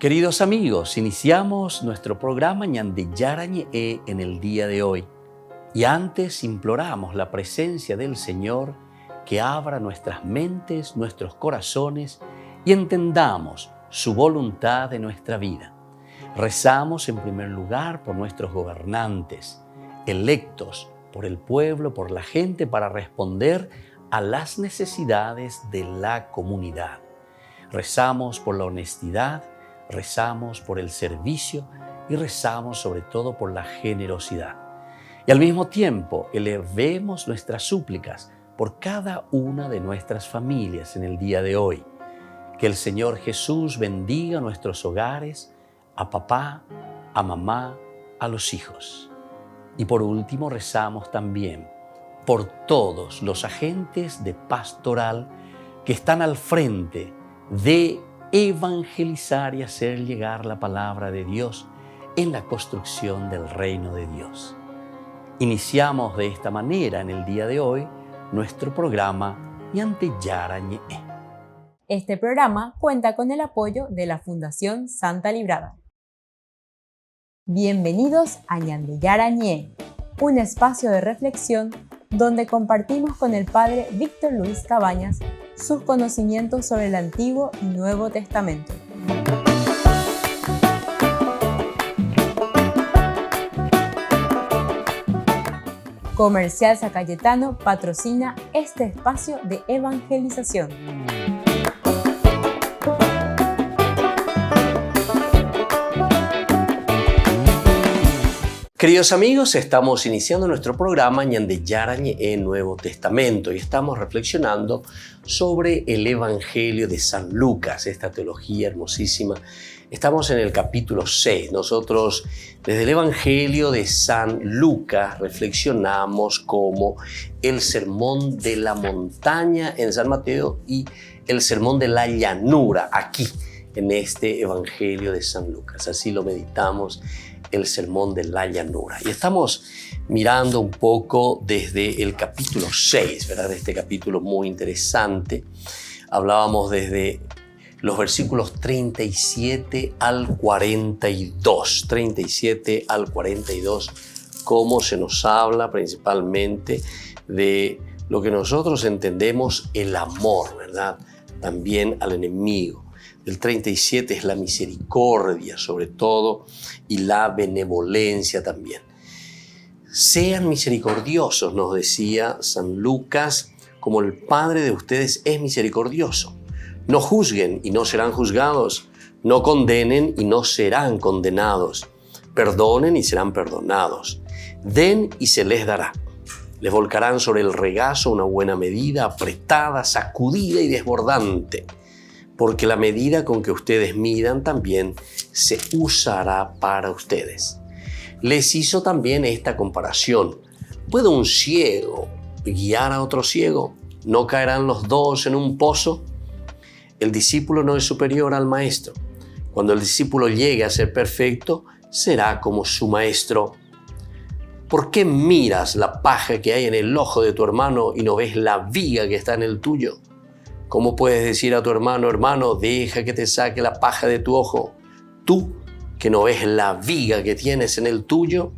Queridos amigos, iniciamos nuestro programa Ñande Yarañe en el día de hoy. Y antes imploramos la presencia del Señor que abra nuestras mentes, nuestros corazones y entendamos su voluntad de nuestra vida. Rezamos en primer lugar por nuestros gobernantes, electos por el pueblo, por la gente, para responder a las necesidades de la comunidad. Rezamos por la honestidad, rezamos por el servicio y rezamos sobre todo por la generosidad. Y al mismo tiempo elevemos nuestras súplicas por cada una de nuestras familias en el día de hoy. Que el Señor Jesús bendiga nuestros hogares, a papá, a mamá, a los hijos. Y por último rezamos también por todos los agentes de pastoral que están al frente de evangelizar y hacer llegar la palabra de Dios en la construcción del reino de Dios. Iniciamos de esta manera en el día de hoy nuestro programa Ñande Yarañe. Este programa cuenta con el apoyo de la Fundación Santa Librada. Bienvenidos a Ñande Yarañe, un espacio de reflexión donde compartimos con el Padre Víctor Luis Cabañas sus conocimientos sobre el Antiguo y Nuevo Testamento. Comercial San Cayetano patrocina este espacio de evangelización. Queridos amigos, estamos iniciando nuestro programa Ñande Yarañe en Nuevo Testamento y estamos reflexionando sobre el Evangelio de San Lucas, esta teología hermosísima. Estamos en el capítulo 6. Nosotros desde el Evangelio de San Lucas reflexionamos como el sermón de la montaña en San Mateo y el sermón de la llanura aquí en este Evangelio de San Lucas. Así lo meditamos, el sermón de la llanura. Y estamos mirando un poco desde el capítulo 6, ¿verdad? De este capítulo muy interesante. Hablábamos desde los versículos 37 al 42. 37 al 42, cómo se nos habla principalmente de lo que nosotros entendemos el amor, ¿verdad? También al enemigo. El 37 es la misericordia sobre todo y la benevolencia también. Sean misericordiosos, nos decía San Lucas, como el Padre de ustedes es misericordioso. No juzguen y no serán juzgados. No condenen y no serán condenados. Perdonen y serán perdonados. Den y se les dará. Les volcarán sobre el regazo una buena medida, apretada, sacudida y desbordante. Porque la medida con que ustedes midan también se usará para ustedes. Les hizo también esta comparación. ¿Puede un ciego guiar a otro ciego? ¿No caerán los dos en un pozo? El discípulo no es superior al maestro. Cuando el discípulo llegue a ser perfecto, será como su maestro. ¿Por qué miras la paja que hay en el ojo de tu hermano y no ves la viga que está en el tuyo? ¿Cómo puedes decir a tu hermano, hermano, deja que te saque la paja de tu ojo? Tú, que no ves la viga que tienes en el tuyo,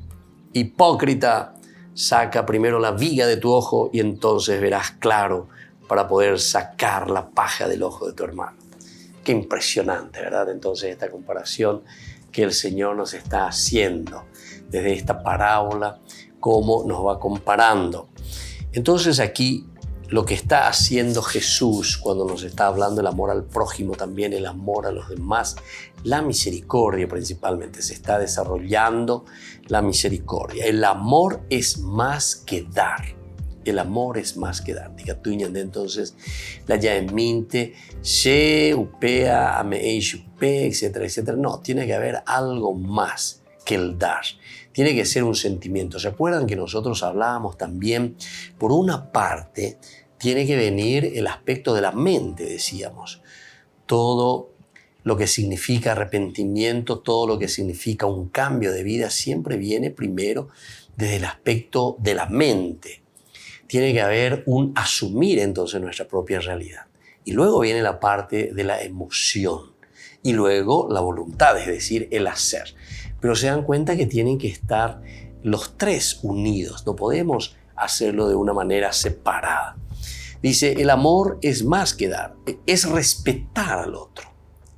hipócrita, saca primero la viga de tu ojo y entonces verás claro para poder sacar la paja del ojo de tu hermano. Qué impresionante, ¿verdad? Entonces esta comparación que el Señor nos está haciendo desde esta parábola, cómo nos va comparando. Entonces aquí lo que está haciendo Jesús cuando nos está hablando del amor al prójimo, también el amor a los demás, la misericordia principalmente, se está desarrollando la misericordia. El amor es más que dar. El amor es más que dar. Diga tú, entonces, la yaeminte, she, upea, amei, shupe, etcétera, etcétera. No, tiene que haber algo más que el dar. Tiene que ser un sentimiento. ¿Se acuerdan que nosotros hablábamos también? Por una parte, tiene que venir el aspecto de la mente, decíamos. Todo lo que significa arrepentimiento, todo lo que significa un cambio de vida, siempre viene primero desde el aspecto de la mente. Tiene que haber un asumir entonces nuestra propia realidad. Y luego viene la parte de la emoción. y luego la voluntad, es decir, el hacer. Pero se dan cuenta que tienen que estar los tres unidos, no podemos hacerlo de una manera separada. Dice, el amor es más que dar, es respetar al otro.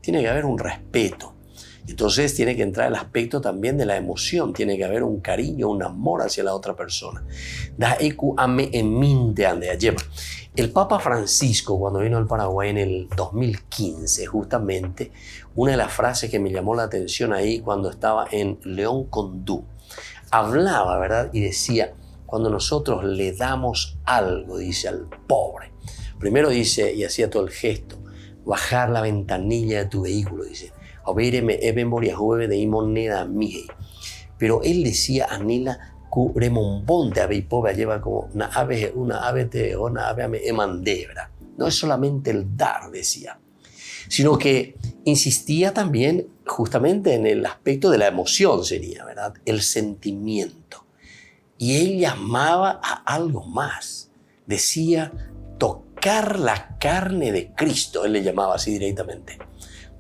Tiene que haber un respeto. Entonces tiene que entrar el aspecto también de la emoción, tiene que haber un cariño, un amor hacia la otra persona. El Papa Francisco, cuando vino al Paraguay en el 2015, justamente, una de las frases que me llamó la atención ahí cuando estaba en León Condú, hablaba, ¿verdad? Y decía, cuando nosotros le damos algo, dice, al pobre, primero dice, y hacía todo el gesto, bajar la ventanilla de tu vehículo, dice, pero él decía, Anila, lleva como una ave emandebra. No es solamente el dar, decía, sino que insistía también justamente en el aspecto de la emoción, sería, ¿verdad? El sentimiento. Y él llamaba a algo más. Decía, tocar la carne de Cristo. Él le llamaba así directamente.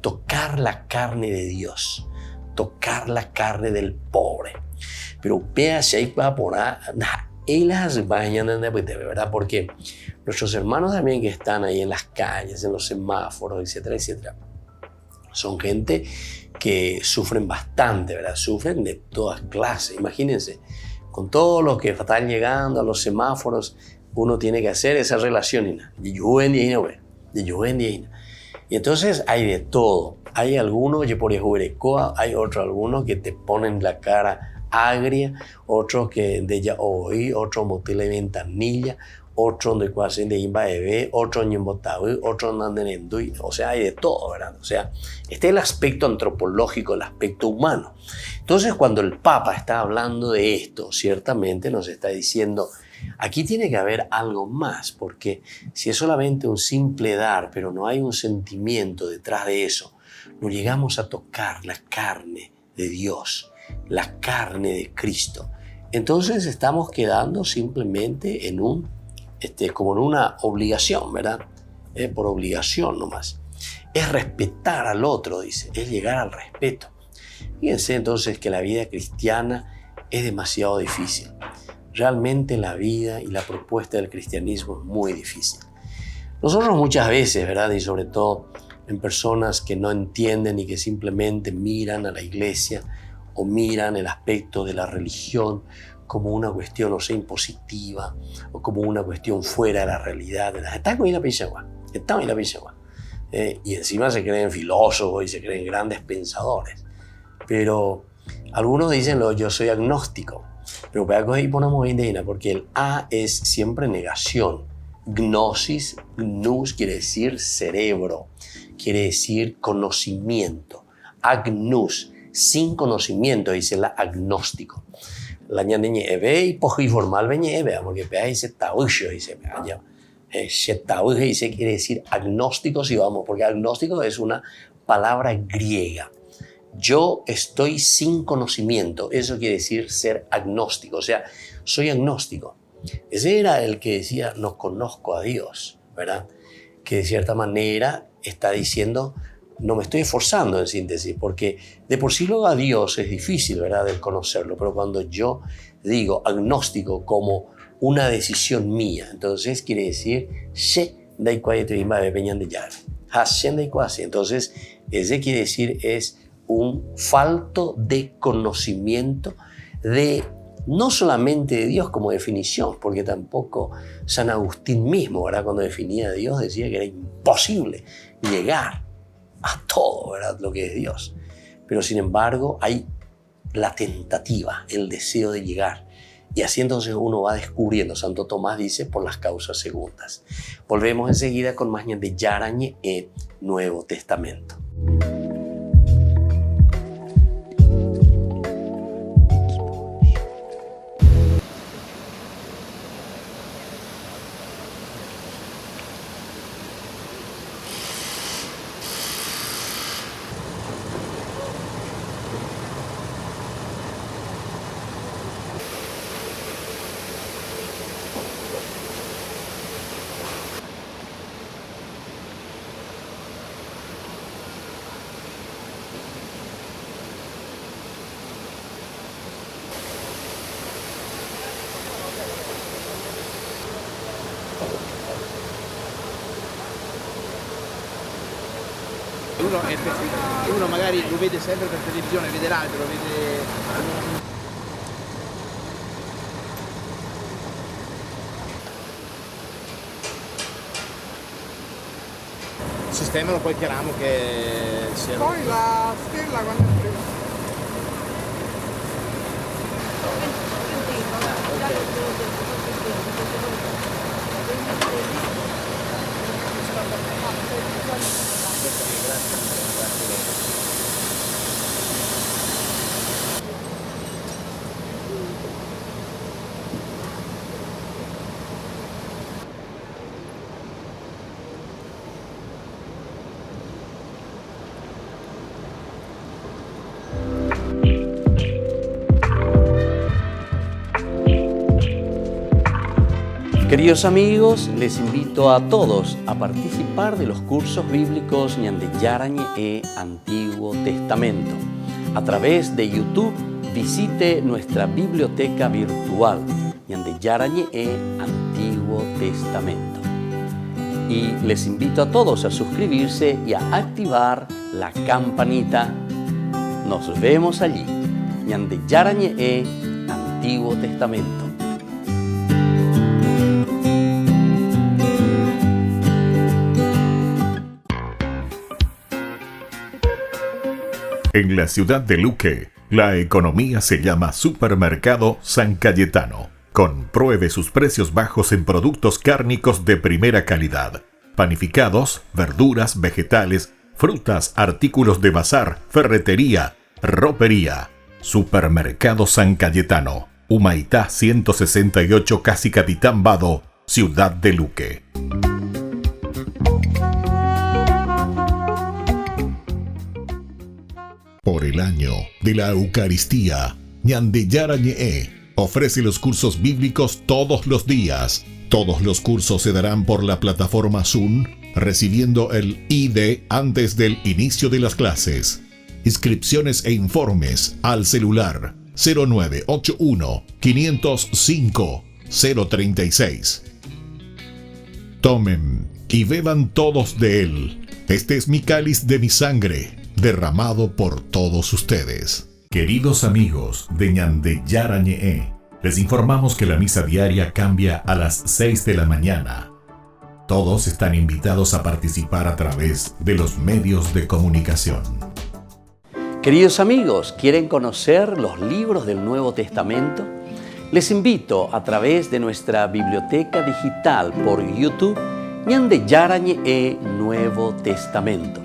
Tocar la carne de Dios. Tocar la carne del pobre. Pero vea si hay por ahí, ¿verdad? Porque nuestros hermanos también que están ahí en las calles, en los semáforos, etcétera, etcétera, son gente que sufren bastante, ¿verdad? Sufren de todas clases. Imagínense, con todos los que están llegando a los semáforos, uno tiene que hacer esa relación. Y entonces hay de todo. Hay algunos, hay otros algunos que te ponen la cara agria, otros que de ya hoy, otros motile ventanilla, otros de cuasi de imba bebé, otros ñembotaui, otros nandenendui, o sea, hay de todo, ¿verdad? O sea, este es el aspecto antropológico, el aspecto humano. Entonces, cuando el Papa está hablando de esto, ciertamente nos está diciendo, aquí tiene que haber algo más, porque si es solamente un simple dar, pero no hay un sentimiento detrás de eso, no llegamos a tocar la carne de Dios, la carne de Cristo. Entonces estamos quedando simplemente en como en una obligación, ¿verdad? Por obligación nomás. Es respetar al otro, dice, es llegar al respeto. Fíjense entonces que la vida cristiana es demasiado difícil. Realmente la vida y la propuesta del cristianismo es muy difícil. Nosotros muchas veces, ¿verdad? Y sobre todo en personas que no entienden y que simplemente miran a la iglesia o miran el aspecto de la religión como una cuestión, o sea, impositiva, o como una cuestión fuera de la realidad. Y encima se creen filósofos y se creen grandes pensadores. Pero algunos dicen, yo soy agnóstico. Pero ahí ponemos indígena, porque el A es siempre negación. Gnosis, gnus quiere decir cerebro, quiere decir conocimiento. Agnus, sin conocimiento, dice la agnóstico. La ñandeñe eve y poco informal veñe eve, porque ahí se taúcho, dice, dice, quiere decir agnóstico, si vamos, porque agnóstico es una palabra griega. Yo estoy sin conocimiento, eso quiere decir ser agnóstico, o sea, soy agnóstico. Ese era el que decía, no conozco a Dios, ¿verdad? Que de cierta manera está diciendo, no me estoy esforzando en síntesis, porque de por sí luego a Dios es difícil, ¿verdad?, de conocerlo, pero cuando yo digo agnóstico como una decisión mía, entonces quiere decir, entonces ese quiere decir es un falto de conocimiento de no solamente de Dios como definición, porque tampoco San Agustín mismo, ¿verdad?, cuando definía a Dios decía que era imposible llegar a todo, ¿verdad?, lo que es Dios. Pero sin embargo hay la tentativa, el deseo de llegar. Y así entonces uno va descubriendo, Santo Tomás dice, por las causas segundas. Volvemos enseguida con más de Yarañe en Nuevo Testamento. quello è perfetto. Uno magari lo vede sempre per televisione, vede l'albero, vede... Sistemano qualche ramo che sia... Poi la stella quando è prima. Queridos amigos, les invito a todos a participar de los cursos bíblicos Ñande Yarañe e Antiguo Testamento. A través de YouTube, visite nuestra biblioteca virtual Ñande Yarañe e Antiguo Testamento. Y les invito a todos a suscribirse y a activar la campanita. Nos vemos allí. Ñande Yarañe e Antiguo Testamento. En la ciudad de Luque, la economía se llama Supermercado San Cayetano. Compruebe sus precios bajos en productos cárnicos de primera calidad. Panificados, verduras, vegetales, frutas, artículos de bazar, ferretería, ropería. Supermercado San Cayetano, Humaitá 168, Casi Capitán Vado, ciudad de Luque. Por el año de la Eucaristía, Ñande Yarañe ofrece los cursos bíblicos todos los días. Todos los cursos se darán por la plataforma Zoom, recibiendo el ID antes del inicio de las clases. Inscripciones e informes al celular 0981 505 036. Tomen y beban todos de él. Este es mi cáliz de mi sangre, derramado por todos ustedes. Queridos amigos de Ñande Yarañe, les informamos que la misa diaria cambia a las 6 de la mañana. Todos están invitados a participar a través de los medios de comunicación. Queridos amigos, ¿quieren conocer los libros del Nuevo Testamento? Les invito a través de nuestra biblioteca digital por YouTube, Ñande Yarañe e Nuevo Testamento.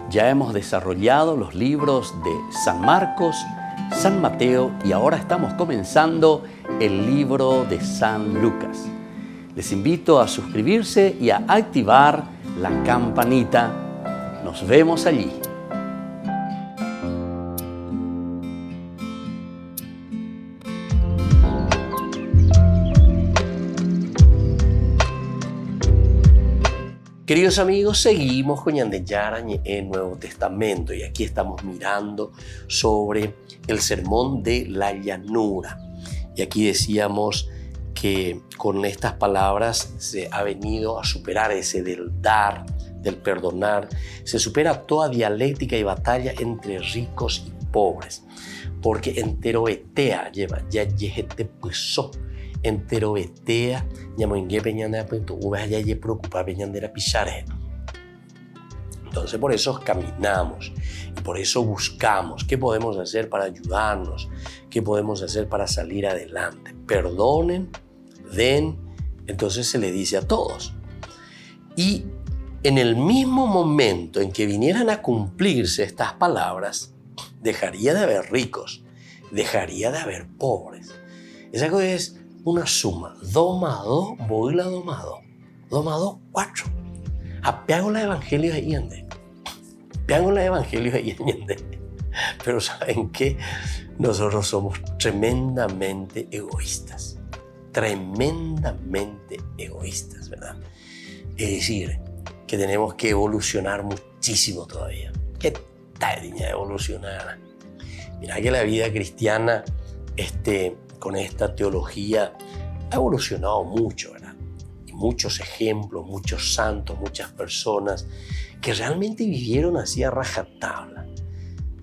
Ya hemos desarrollado los libros de San Marcos, San Mateo y ahora estamos comenzando el libro de San Lucas. Les invito a suscribirse y a activar la campanita. Nos vemos allí. Queridos amigos, seguimos con Ñande Yarañe en Nuevo Testamento y aquí estamos mirando sobre el sermón de la llanura. Y aquí decíamos que con estas palabras se ha venido a superar ese del dar, del perdonar. Se supera toda dialéctica y batalla entre ricos y pobres. Porque enteroetea lleva, ya yejete puso. Enteroetea, ñamoingue peñanda punto uvas ya ye preocupa peñandera pisare. Entonces por eso caminamos y por eso buscamos qué podemos hacer para ayudarnos, qué podemos hacer para salir adelante. Perdonen, den, entonces se le dice a todos. Y en el mismo momento en que vinieran a cumplirse estas palabras, dejaría de haber ricos, dejaría de haber pobres. Esa cosa es una suma, 2 más 2, voy la 2 más 2. 2 más 2, 4. Apeago la evangelio de Ñande. Apeago la evangelio de Ñande. Pero ¿saben qué? Nosotros somos tremendamente egoístas. Tremendamente egoístas, ¿verdad? Es decir, que tenemos que evolucionar muchísimo todavía. ¿Qué tal de evolucionar? Mira que la vida cristiana, con esta teología ha evolucionado mucho, ¿verdad? Y muchos ejemplos, muchos santos, muchas personas que realmente vivieron así a rajatabla.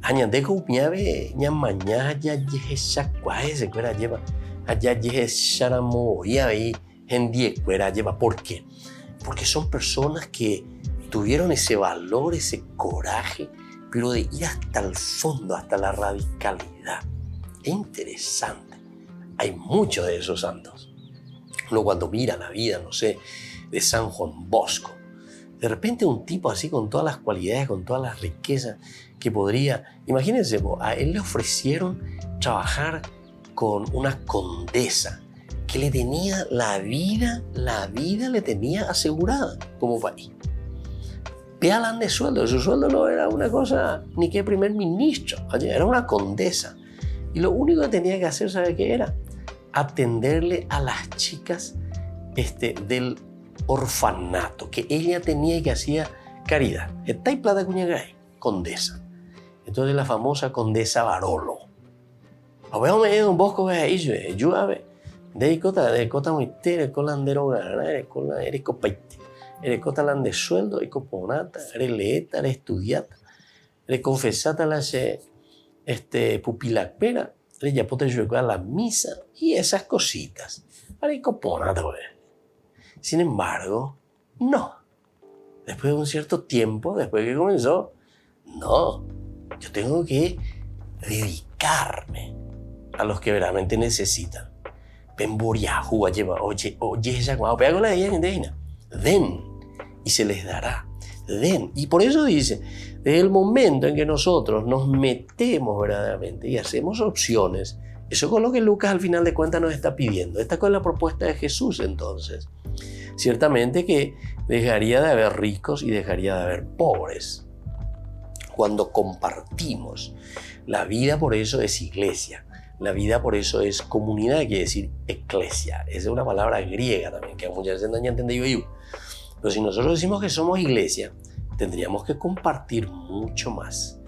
Añandeco ñave ñamaña ya yeje chacuaje se cuera lleva allá yeje charamo y ahí en die cuera lleva. ¿Por qué? Porque son personas que tuvieron ese valor, ese coraje, pero de ir hasta el fondo, hasta la radicalidad. Es interesante. Hay muchos de esos santos. Uno cuando mira la vida, no sé, de San Juan Bosco, de repente un tipo así con todas las cualidades, con todas las riquezas que podría... Imagínense, a él le ofrecieron trabajar con una condesa que le tenía la vida le tenía asegurada como país. Pealan de sueldo, su sueldo no era una cosa ni que primer ministro, era una condesa. Y lo único que tenía que hacer, ¿sabe qué era? Atenderle a las chicas del orfanato, que ella tenía y que hacía caridad. Está y plata cuñagay, condesa. Entonces la famosa condesa Barolo. A ver, me un bosco de ahí, yo a ver, de cota muy tere, colandero gana, eres copaite, eres cotalan de sueldo, y coponata, eres leeta, eres estudiata, eres confesata, la pupilacpera, eres ya pote a la misa y esas cositas. Eres coponata, pues. Sin embargo, no. Después de un cierto tiempo, después que comenzó, no. Yo tengo que dedicarme a los que verdaderamente necesitan. Pemboriajú, lleva, oye, esa cuando pega con la ella, den y se les dará. Den. Y por eso dice, desde el momento en que nosotros nos metemos verdaderamente y hacemos opciones, eso es con lo que Lucas al final de cuentas nos está pidiendo. Esta es la propuesta de Jesús entonces. Ciertamente que dejaría de haber ricos y dejaría de haber pobres. Cuando compartimos, la vida por eso es iglesia. La vida por eso es comunidad, quiere decir eclesia. Esa es una palabra griega también, que muchas veces no han entendido yo. Pero si nosotros decimos que somos iglesia, tendríamos que compartir mucho más.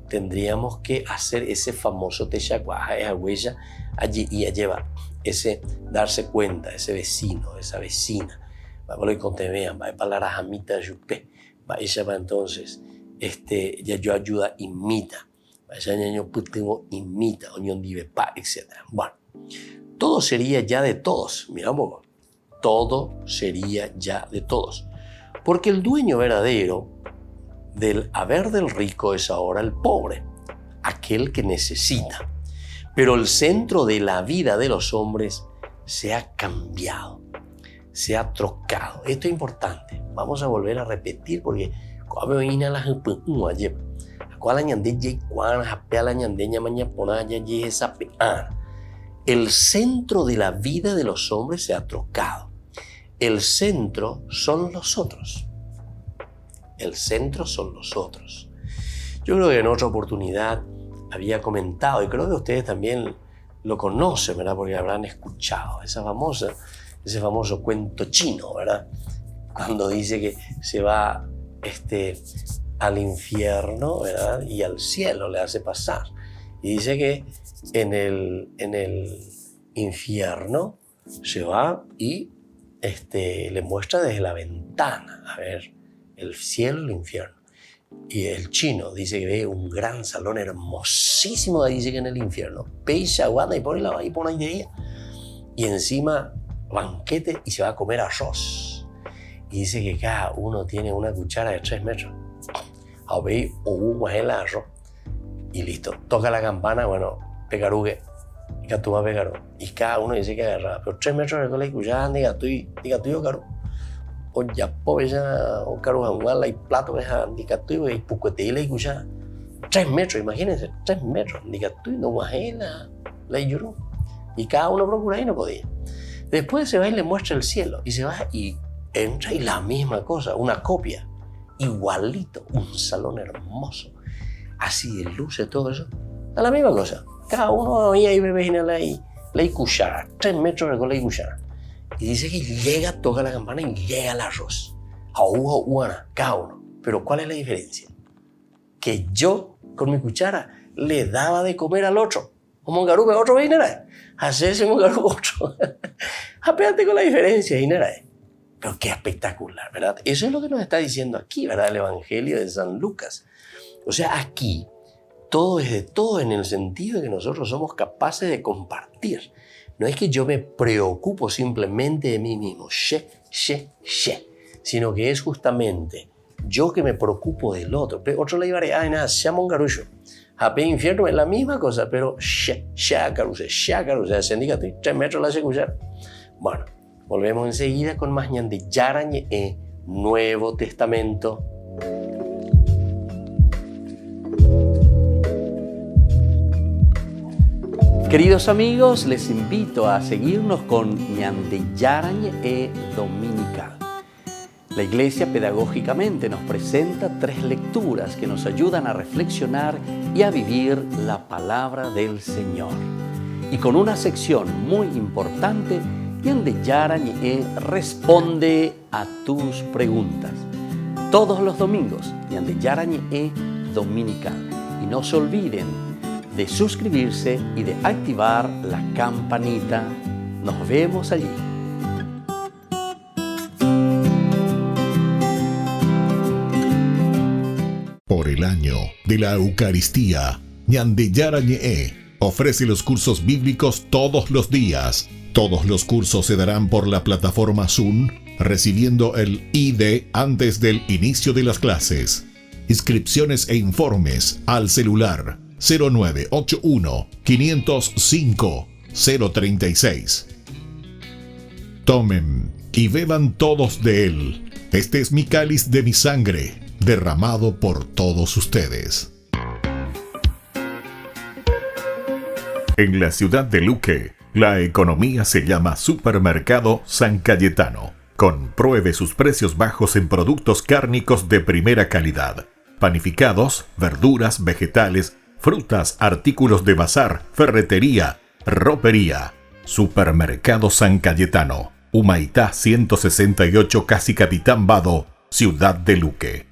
Tendríamos que hacer ese famoso techacuaja, esa huella allí y allá va. Ese darse cuenta, ese vecino, esa vecina. Va a lo que vean, va para la ramita yupe. Va ella va entonces, ya yo ayuda, imita. Vaya año putimo imita, oñón dive pa, etc. Bueno, todo sería ya de todos. Mira un poco. Todo sería ya de todos. Porque el dueño verdadero del haber del rico es ahora el pobre, aquel que necesita. Pero el centro de la vida de los hombres se ha cambiado, se ha trocado. Esto es importante. Vamos a volver a repetir porque cuando viene la gente el centro de la vida de los hombres se ha trocado. El centro son los otros. El centro son los otros. Yo creo que en otra oportunidad había comentado, y creo que ustedes también lo conocen, ¿verdad? Porque habrán escuchado ese famoso cuento chino, ¿verdad? Cuando dice que se va al infierno, ¿verdad? Y al cielo le hace pasar. Y dice que en el infierno se va y le muestra desde la ventana, a ver, el cielo y el infierno. Y el chino dice que ve un gran salón hermosísimo, dice que en el infierno. Peixa, guarda y pone ahí de ella. Y encima banquete y se va a comer arroz. Y dice que cada uno tiene una cuchara de 3 metros. A ver, o un arroz. Y listo, toca la campana, bueno, pecarugue, y tú vas a pecaru. Y cada uno dice que agarra, pero 3 metros de la cuchara, diga tú yo, caro. O ya, pobre, ya, o caro, janguala y plato, diga tú, y pucuetela y cuchara. 3 metros, imagínense, 3 metros, diga tú, no bajela, la lloró. Y cada uno procura y no podía. Después se va y le muestra el cielo, y se va y entra y la misma cosa, una copia, igualito, un salón hermoso. Así de luces, todo eso, a la misma cosa. Cada uno ahí bebe la cuchara, 3 metros con la cuchara. Y dice que llega, toca la campana y llega el arroz. Cada uno. Pero ¿cuál es la diferencia? Que yo, con mi cuchara, le daba de comer al otro. Como un garupe, otro viene, hacerse un garupe otro. Apéate con la diferencia, Pero qué espectacular, ¿verdad? Eso es lo que nos está diciendo aquí, ¿verdad? El Evangelio de San Lucas. O sea, aquí todo es de todo en el sentido de que nosotros somos capaces de compartir. No es que yo me preocupo simplemente de mí mismo, sino que es justamente yo que me preocupo del otro. Pero otro le iba a decir, nada, se llama un garullo. Happy infierno es la misma cosa, pero caruse, sindicate, 3 metros la escuchar. Bueno, volvemos enseguida con más ñande yarañe Nuevo Testamento. Queridos amigos, les invito a seguirnos con ñande yarañe Dominical. La Iglesia pedagógicamente nos presenta 3 lecturas que nos ayudan a reflexionar y a vivir la palabra del Señor. Y con una sección muy importante, ñande yarañe responde a tus preguntas. Todos los domingos, ñande yarañe Dominical. Y no se olviden de suscribirse y de activar la campanita. Nos vemos allí. Por el año de la Eucaristía, ñande yarañe ofrece los cursos bíblicos todos los días. Todos los cursos se darán por la plataforma Zoom, recibiendo el ID antes del inicio de las clases. Inscripciones e informes al celular 0981 505 036. Tomen y beban todos de él. Este es mi cáliz de mi sangre, derramado por todos ustedes. En la ciudad de Luque, la economía se llama Supermercado San Cayetano. Compruebe sus precios bajos en productos cárnicos de primera calidad. Panificados, verduras, vegetales, frutas, artículos de bazar, ferretería, ropería. Supermercado San Cayetano. Humaitá 168, Casi Capitán Vado, Ciudad de Luque.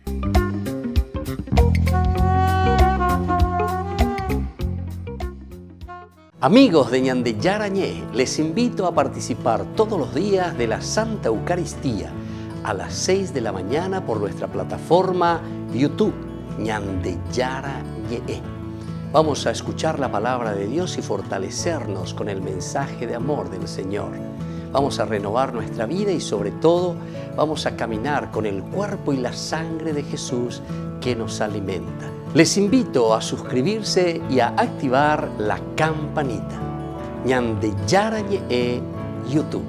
Amigos de ñande yarañe, les invito a participar todos los días de la Santa Eucaristía a las 6 de la mañana por nuestra plataforma YouTube, ñande yarañe. Vamos a escuchar la palabra de Dios y fortalecernos con el mensaje de amor del Señor. Vamos a renovar nuestra vida y sobre todo vamos a caminar con el cuerpo y la sangre de Jesús que nos alimenta. Les invito a suscribirse y a activar la campanita. ñande yarañe YouTube.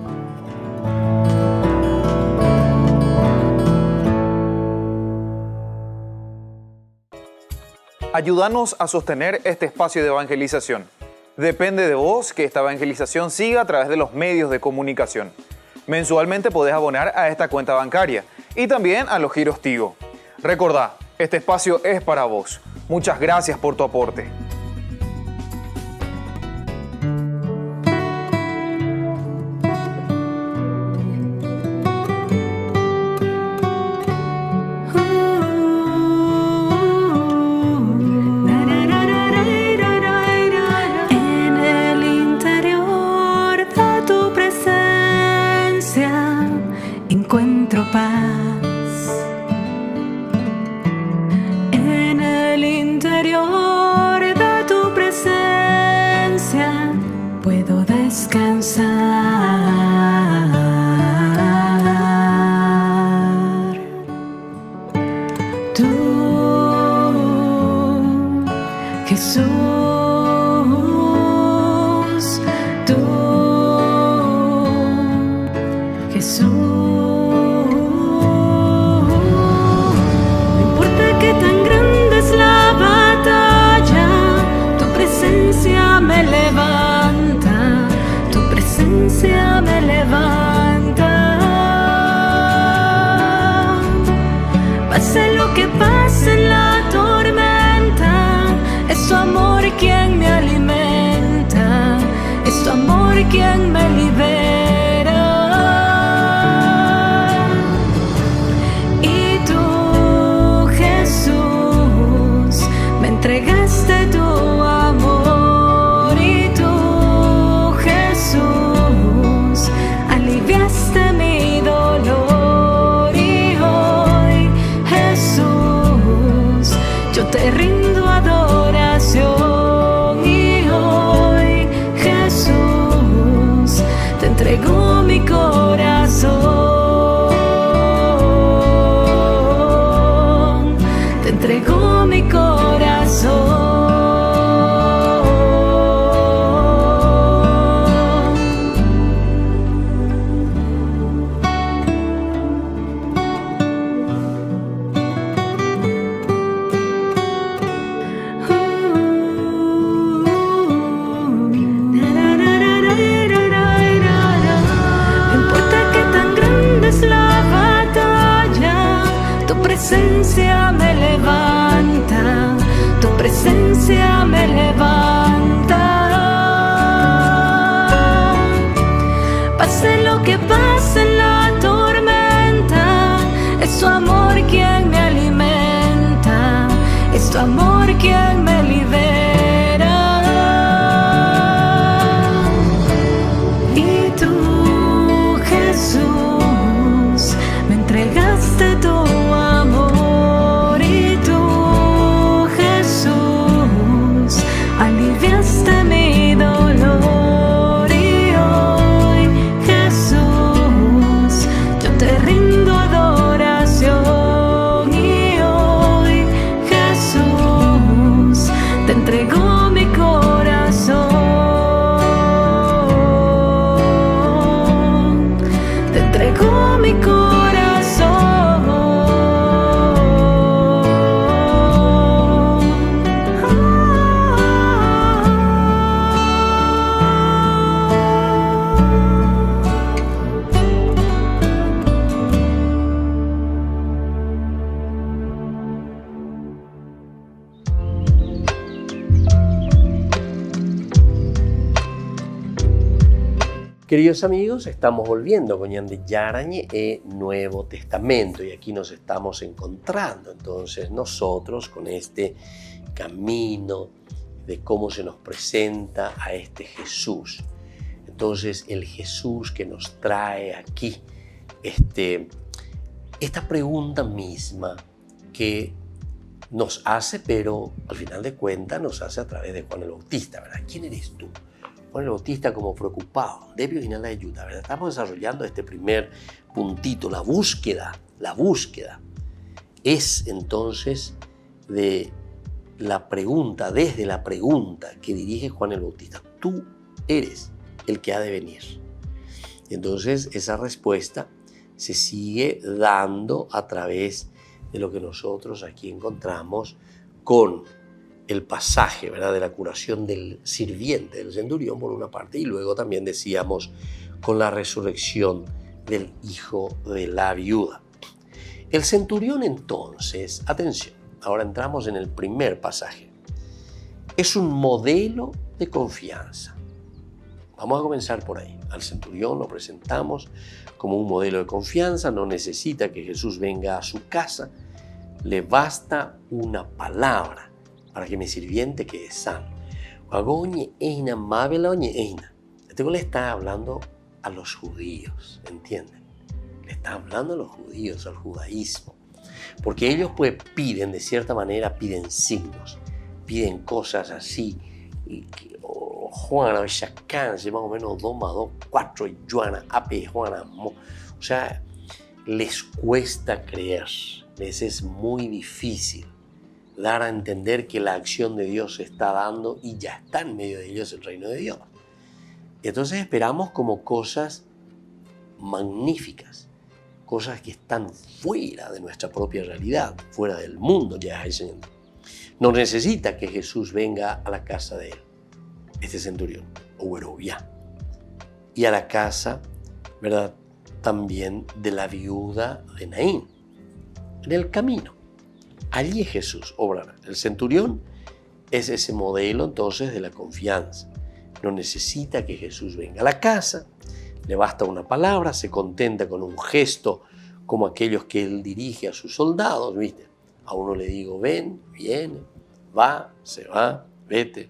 Ayúdanos a sostener este espacio de evangelización. Depende de vos que esta evangelización siga a través de los medios de comunicación. Mensualmente podés abonar a esta cuenta bancaria y también a los giros Tigo. Recordá, este espacio es para vos. Muchas gracias por tu aporte. Encuentro paz en el interior de tu presencia, puedo descansar. Tú, Jesús, tú, Jesús. Me levanta, tu presencia me levanta. Pase lo que pase en la tormenta, es tu amor quien me alimenta, es tu amor quien me libera. Y tú, Jesús, me entregaste tu amor. Aliviaste mi dolor. entrego mi corazón, te entrego mi corazón. Me levanta, tu presencia me levanta. Pase lo que pase en la tormenta, es tu amor quien me alimenta, es tu amor quien me libera. Y tú, Jesús, me entregaste tu amor, y tú, Jesús, aliviaste mi dolor. Y hoy, Jesús, yo te rindo adoración. Y hoy, Jesús, te entrego mi corazón, te entrego mi corazón. Queridos amigos, estamos volviendo con Ñande Yarañe e Nuevo Testamento y aquí nos estamos encontrando entonces nosotros con este camino de cómo se nos presenta a este Jesús. Entonces el Jesús que nos trae aquí esta pregunta misma que nos hace, pero al final de cuentas nos hace a través de Juan el Bautista, ¿verdad? ¿Quién eres tú? Juan el Bautista como preocupado, debe orinar la ayuda, ¿verdad? Estamos desarrollando este primer puntito, la búsqueda. La búsqueda es entonces de la pregunta, desde la pregunta que dirige Juan el Bautista. Tú eres el que ha de venir. Y entonces esa respuesta se sigue dando a través de lo que nosotros aquí encontramos con el pasaje, ¿verdad?, de la curación del sirviente, del centurión, por una parte, y luego también decíamos con la resurrección del hijo de la viuda. El centurión entonces, atención, ahora entramos en el primer pasaje, es un modelo de confianza. Vamos a comenzar por ahí. Al centurión lo presentamos como un modelo de confianza, no necesita que Jesús venga a su casa, le basta una palabra para que mi sirviente quede sano. Este le está hablando a los judíos, ¿entienden? Le está hablando a los judíos, al judaísmo. Porque ellos pues piden, de cierta manera, piden signos, piden cosas así. Juana, Chacánse, más o menos 2 más 2, 4, Juana, Ape, Juana, o sea, les cuesta creer, les es muy difícil dar a entender que la acción de Dios se está dando y ya está en medio de ellos el reino de Dios. Entonces esperamos como cosas magníficas, cosas que están fuera de nuestra propia realidad, fuera del mundo ya es el Señor. No necesita que Jesús venga a la casa de él, este centurión, o ya, y a la casa, ¿verdad?, también de la viuda de Naín, en el camino. Allí Jesús obrará. El centurión es ese modelo entonces de la confianza. No necesita que Jesús venga a la casa, le basta una palabra, se contenta con un gesto como aquellos que él dirige a sus soldados, ¿viste? A uno le digo, ven, viene, va, se va, vete.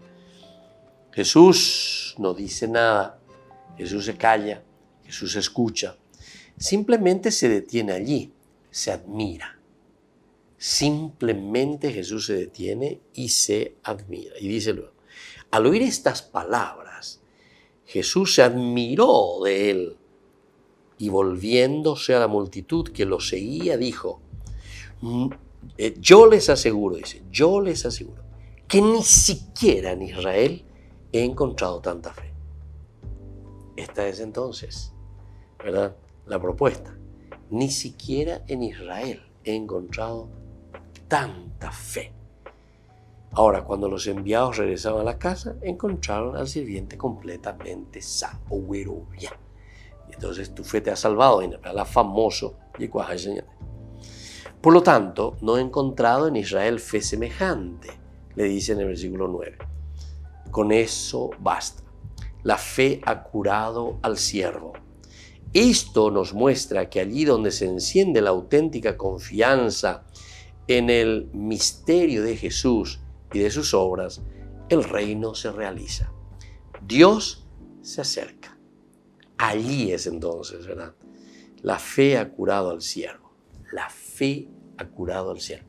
Jesús no dice nada, Jesús se calla, Jesús escucha. Simplemente se detiene allí, se admira. Simplemente Jesús se detiene y se admira. Y dice luego, al oír estas palabras, Jesús se admiró de él y volviéndose a la multitud que lo seguía, dijo, yo les aseguro, que ni siquiera en Israel he encontrado tanta fe. Esta es entonces, ¿verdad?, la propuesta. Ni siquiera en Israel he encontrado tanta fe. Ahora, cuando los enviados regresaban a la casa, encontraron al sirviente completamente sano, bien. Y entonces tu fe te ha salvado, la famoso. Por lo tanto, no he encontrado en Israel fe semejante, le dice en el versículo 9. Con eso basta. La fe ha curado al siervo. Esto nos muestra que allí donde se enciende la auténtica confianza en el misterio de Jesús y de sus obras, el reino se realiza. Dios se acerca. Allí es entonces, ¿verdad? La fe ha curado al siervo. La fe ha curado al siervo.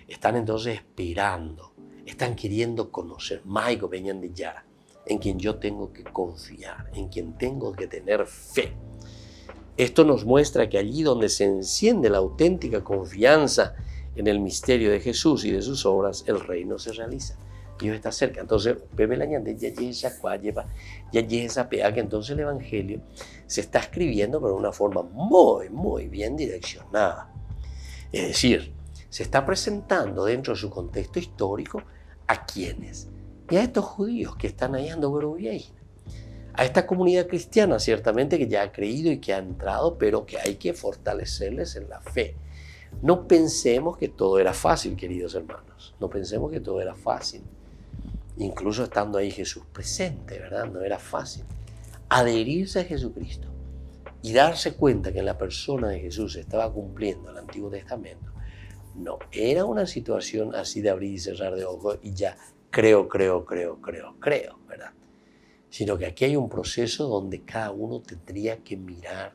Están entonces esperando, están queriendo conocer, Maigo Peñan de Yara, en quien yo tengo que confiar, en quien tengo que tener fe. Esto nos muestra que allí donde se enciende la auténtica confianza en el misterio de Jesús y de sus obras, el reino se realiza. Dios está cerca. Entonces, que entonces el Evangelio se está escribiendo pero de una forma muy, muy bien direccionada. Es decir, se está presentando dentro de su contexto histórico a quienes, y a estos judíos que están ahí ando a esta comunidad cristiana ciertamente que ya ha creído y que ha entrado, pero que hay que fortalecerles en la fe. No pensemos que todo era fácil, queridos hermanos. No pensemos que todo era fácil. Incluso estando ahí Jesús presente, ¿verdad? No era fácil. Adherirse a Jesucristo y darse cuenta que en la persona de Jesús se estaba cumpliendo el Antiguo Testamento, no era una situación así de abrir y cerrar de ojos y ya creo, ¿verdad? Sino que aquí hay un proceso donde cada uno tendría que mirar,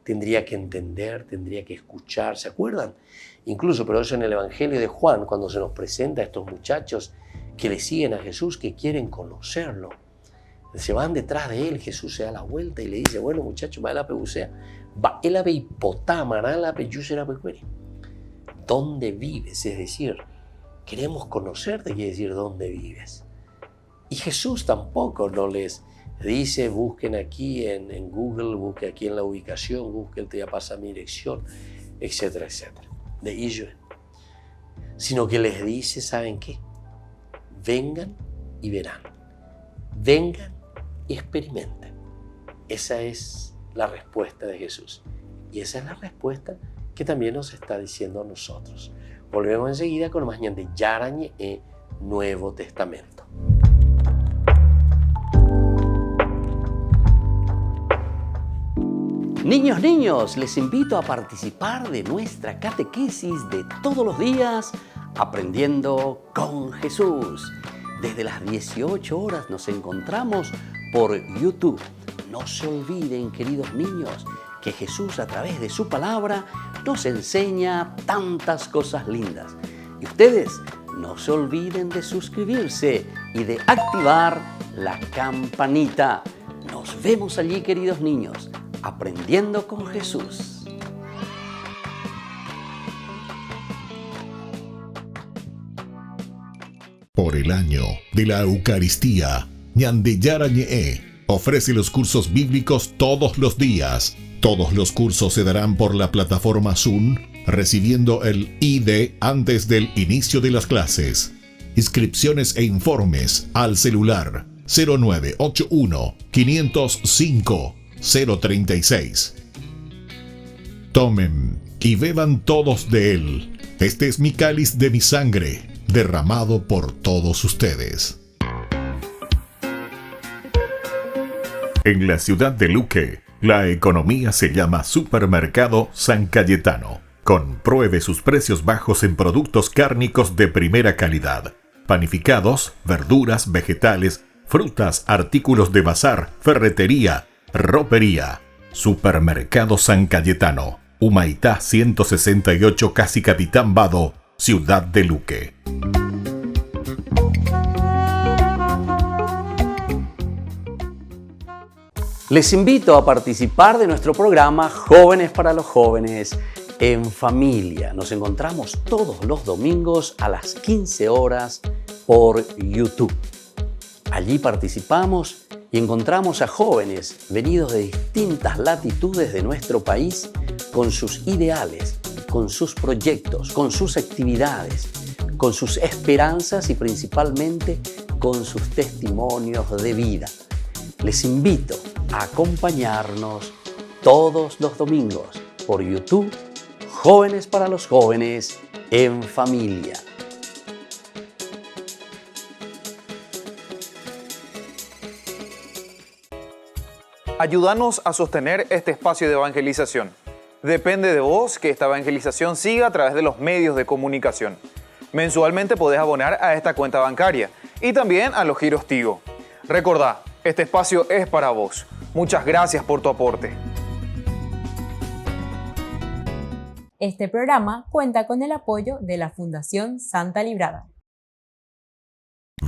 tendría que entender, tendría que escuchar. ¿Se acuerdan? Incluso, pero eso en el Evangelio de Juan, cuando se nos presenta a estos muchachos que le siguen a Jesús, que quieren conocerlo. Se van detrás de él, Jesús se da la vuelta y le dice, bueno muchachos, ¿dónde vives? Es decir, queremos conocerte, quiere decir dónde vives. Y Jesús tampoco no les dice, busquen aquí en Google, busquen aquí en la ubicación, busquen, te ya pasa mi dirección, etcétera, etcétera. De Israel. Sino que les dice, ¿saben qué? Vengan y verán. Vengan y experimenten. Esa es la respuesta de Jesús. Y esa es la respuesta que también nos está diciendo a nosotros. Volvemos enseguida con más de Yarañe e Nuevo Testamento. Niños, les invito a participar de nuestra catequesis de todos los días, Aprendiendo con Jesús. Desde las 18 horas nos encontramos por YouTube. No se olviden, queridos niños, que Jesús a través de su palabra nos enseña tantas cosas lindas. Y ustedes no se olviden de suscribirse y de activar la campanita. Nos vemos allí, queridos niños, Aprendiendo con Jesús. Por el año de la Eucaristía, Ñande Yarañe ofrece los cursos bíblicos todos los días. Todos los cursos se darán por la plataforma Zoom, recibiendo el ID antes del inicio de las clases. Inscripciones e informes al celular 0981 505 036. Tomen y beban todos de él. Este es mi cáliz de mi sangre, derramado por todos ustedes. En la ciudad de Luque, la economía se llama Supermercado San Cayetano. Compruebe sus precios bajos en productos cárnicos de primera calidad. Panificados, verduras, vegetales, frutas, artículos de bazar, ferretería, ropería. Supermercado San Cayetano, Humaitá 168, Casi Capitán Vado, ciudad de Luque. Les invito a participar de nuestro programa Jóvenes para los Jóvenes en Familia. Nos encontramos todos los domingos a las 15 horas por YouTube. Allí participamos y encontramos a jóvenes venidos de distintas latitudes de nuestro país con sus ideales, con sus proyectos, con sus actividades, con sus esperanzas y principalmente con sus testimonios de vida. Les invito a acompañarnos todos los domingos por YouTube, Jóvenes para los Jóvenes en Familia. Ayúdanos a sostener este espacio de evangelización. Depende de vos que esta evangelización siga a través de los medios de comunicación. Mensualmente podés abonar a esta cuenta bancaria y también a los giros Tigo. Recordá, este espacio es para vos. Muchas gracias por tu aporte. Este programa cuenta con el apoyo de la Fundación Santa Librada.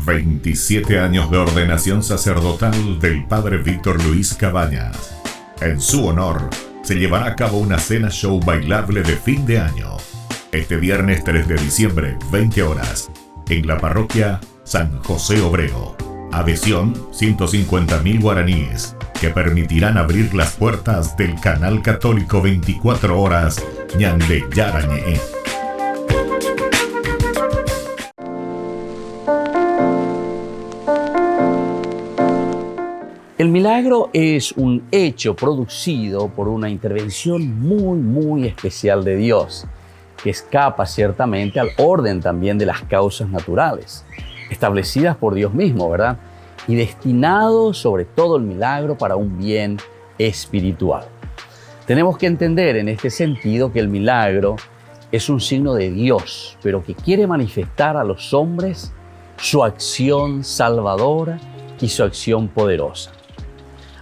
27 años de ordenación sacerdotal del Padre Víctor Luis Cabañas. En su honor, se llevará a cabo una cena show bailable de fin de año. Este viernes 3 de diciembre, 20 horas, en la parroquia San José Obrero. Adhesión, 150.000 guaraníes, que permitirán abrir las puertas del canal católico 24 horas Ñande Yarañe. El milagro es un hecho producido por una intervención muy especial de Dios, que escapa ciertamente al orden también de las causas naturales, establecidas por Dios mismo, ¿verdad? Y destinado sobre todo el milagro para un bien espiritual. Tenemos que entender en este sentido que el milagro es un signo de Dios, pero que quiere manifestar a los hombres su acción salvadora y su acción poderosa.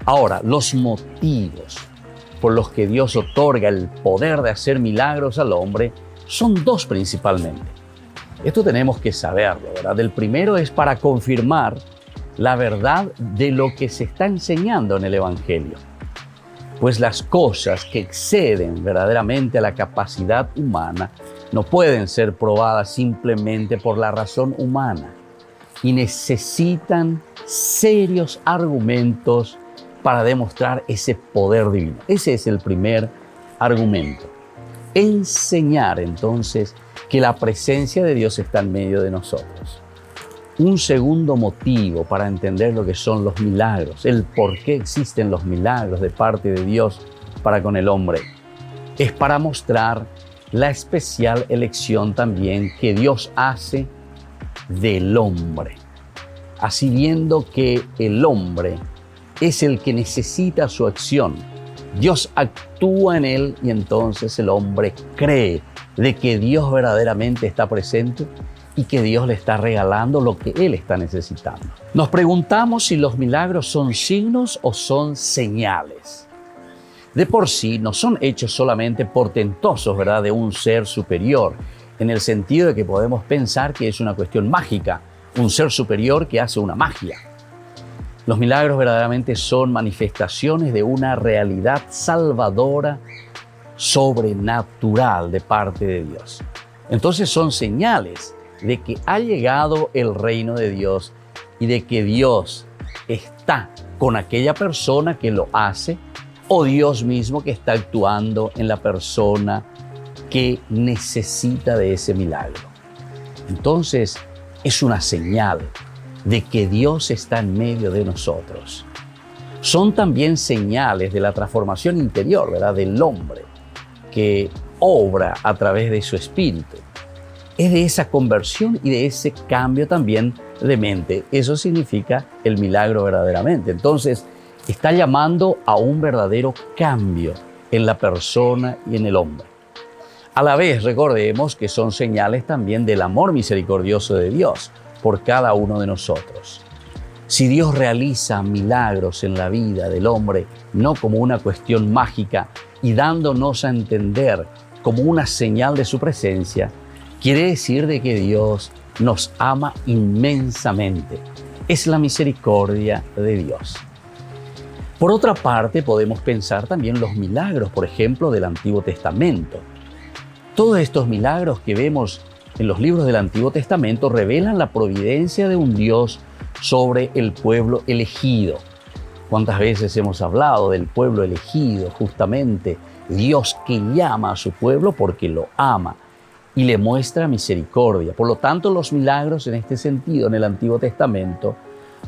Ahora, los motivos por los que Dios otorga el poder de hacer milagros al hombre son dos principalmente. Esto tenemos que saberlo, ¿verdad? El primero es para confirmar la verdad de lo que se está enseñando en el Evangelio. Pues las cosas que exceden verdaderamente a la capacidad humana no pueden ser probadas simplemente por la razón humana y necesitan serios argumentos para demostrar ese poder divino. Ese es el primer argumento. Enseñar entonces que la presencia de Dios está en medio de nosotros. Un segundo motivo para entender lo que son los milagros, el por qué existen los milagros de parte de Dios para con el hombre, es para mostrar la especial elección también que Dios hace del hombre. Así viendo que el hombre es el que necesita su acción, Dios actúa en él y entonces el hombre cree de que Dios verdaderamente está presente y que Dios le está regalando lo que él está necesitando. Nos preguntamos si los milagros son signos o son señales. De por sí no son hechos solamente portentosos, ¿verdad?, de un ser superior, en el sentido de que podemos pensar que es una cuestión mágica, un ser superior que hace una magia. Los milagros verdaderamente son manifestaciones de una realidad salvadora, sobrenatural de parte de Dios. Entonces son señales de que ha llegado el reino de Dios y de que Dios está con aquella persona que lo hace o Dios mismo que está actuando en la persona que necesita de ese milagro. Entonces es una señal de que Dios está en medio de nosotros. Son también señales de la transformación interior, ¿verdad?, del hombre que obra a través de su espíritu. Es de esa conversión y de ese cambio también de mente. Eso significa el milagro verdaderamente. Entonces, está llamando a un verdadero cambio en la persona y en el hombre. A la vez, recordemos que son señales también del amor misericordioso de Dios por cada uno de nosotros. Si Dios realiza milagros en la vida del hombre, no como una cuestión mágica y dándonos a entender como una señal de su presencia, quiere decir de que Dios nos ama inmensamente. Es la misericordia de Dios. Por otra parte, podemos pensar también los milagros, por ejemplo, del Antiguo Testamento. Todos estos milagros que vemos en los libros del Antiguo Testamento revelan la providencia de un Dios sobre el pueblo elegido. ¿Cuántas veces hemos hablado del pueblo elegido? Justamente Dios que llama a su pueblo porque lo ama y le muestra misericordia. Por lo tanto, los milagros en este sentido en el Antiguo Testamento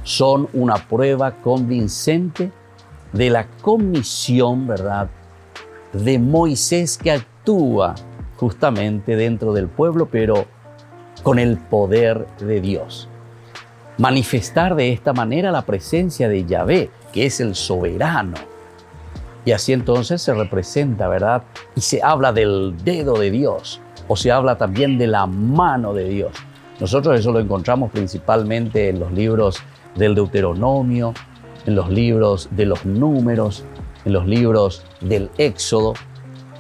son una prueba convincente de la comisión, ¿verdad?, de Moisés, que actúa justamente dentro del pueblo, pero con el poder de Dios. Manifestar de esta manera la presencia de Yahvé, que es el soberano. Y así entonces se representa, ¿verdad? Y se habla del dedo de Dios, o se habla también de la mano de Dios. Nosotros eso lo encontramos principalmente en los libros del Deuteronomio, en los libros de los Números, en los libros del Éxodo.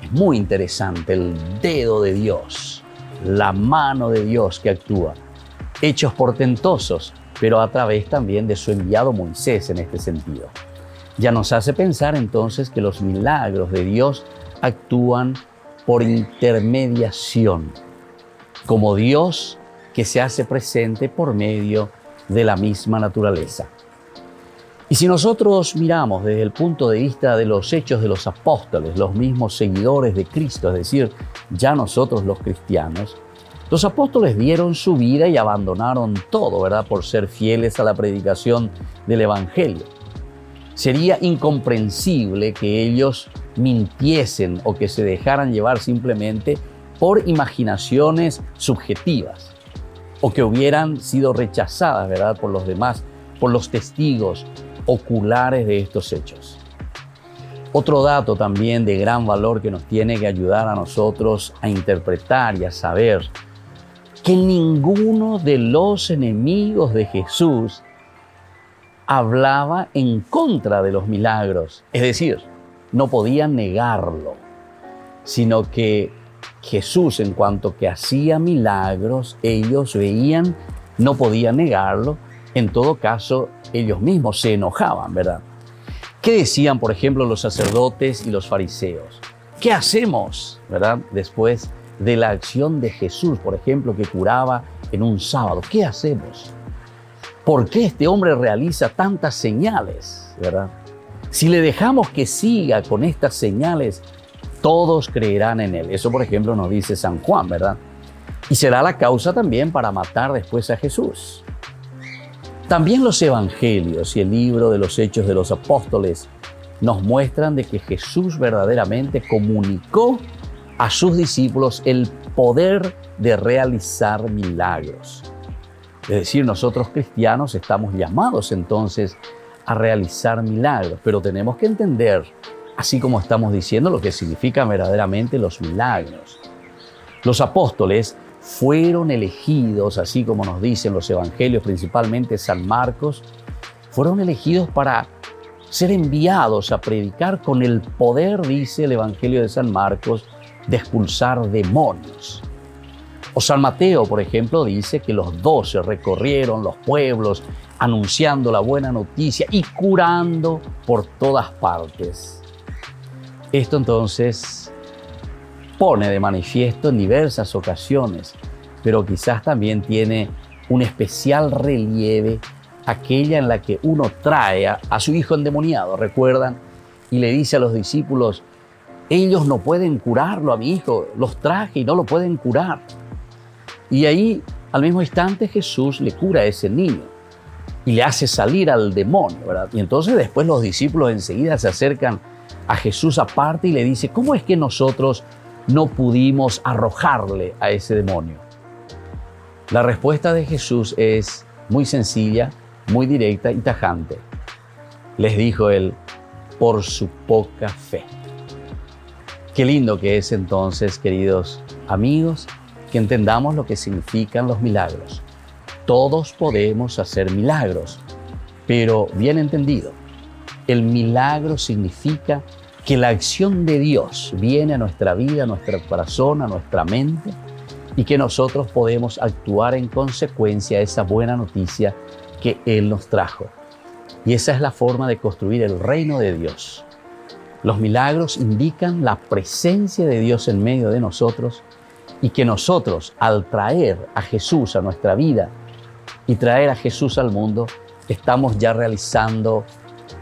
Es muy interesante el dedo de Dios, la mano de Dios que actúa. Hechos portentosos, pero a través también de su enviado Moisés en este sentido. Ya nos hace pensar entonces que los milagros de Dios actúan por intermediación, como Dios que se hace presente por medio de la misma naturaleza. Y si nosotros miramos desde el punto de vista de los hechos de los apóstoles, los mismos seguidores de Cristo, es decir, ya nosotros los cristianos, los apóstoles dieron su vida y abandonaron todo, ¿verdad?, por ser fieles a la predicación del Evangelio. Sería incomprensible que ellos mintiesen o que se dejaran llevar simplemente por imaginaciones subjetivas o que hubieran sido rechazadas, ¿verdad?, por los demás, por los testigos oculares de estos hechos. Otro dato también de gran valor que nos tiene que ayudar a nosotros a interpretar y a saber que ninguno de los enemigos de Jesús hablaba en contra de los milagros. Es decir, no podían negarlo, sino que Jesús, en cuanto que hacía milagros, ellos veían, no podían negarlo. En todo caso, ellos mismos se enojaban, ¿verdad? ¿Qué decían, por ejemplo, los sacerdotes y los fariseos? ¿Qué hacemos, verdad, después de la acción de Jesús, por ejemplo, que curaba en un sábado? ¿Qué hacemos? ¿Por qué este hombre realiza tantas señales, verdad? Si le dejamos que siga con estas señales, todos creerán en él. Eso, por ejemplo, nos dice San Juan, ¿verdad? Y será la causa también para matar después a Jesús. También los evangelios y el libro de los Hechos de los Apóstoles nos muestran de que Jesús verdaderamente comunicó a sus discípulos el poder de realizar milagros. Es decir, nosotros cristianos estamos llamados entonces a realizar milagros, pero tenemos que entender, así como estamos diciendo, lo que significan verdaderamente los milagros. Los apóstoles fueron elegidos, así como nos dicen los evangelios, principalmente San Marcos, fueron elegidos para ser enviados a predicar con el poder, dice el evangelio de San Marcos, de expulsar demonios. O San Mateo, por ejemplo, dice que los 12 recorrieron los pueblos anunciando la buena noticia y curando por todas partes. Esto entonces pone de manifiesto en diversas ocasiones, pero quizás también tiene un especial relieve aquella en la que uno trae a su hijo endemoniado, ¿recuerdan? Y le dice a los discípulos, ellos no pueden curarlo a mi hijo, los traje y no lo pueden curar. Y ahí, al mismo instante, Jesús le cura a ese niño y le hace salir al demonio, ¿verdad? Y entonces después los discípulos enseguida se acercan a Jesús aparte y le dice, ¿cómo es que nosotros no pudimos arrojarle a ese demonio? La respuesta de Jesús es muy sencilla, muy directa y tajante. Les dijo él, por su poca fe. Qué lindo que es entonces, queridos amigos, que entendamos lo que significan los milagros. Todos podemos hacer milagros, pero bien entendido, el milagro significa que la acción de Dios viene a nuestra vida, a nuestro corazón, a nuestra mente, y que nosotros podemos actuar en consecuencia a esa buena noticia que Él nos trajo. Y esa es la forma de construir el reino de Dios. Los milagros indican la presencia de Dios en medio de nosotros y que nosotros, al traer a Jesús a nuestra vida y traer a Jesús al mundo, estamos ya realizando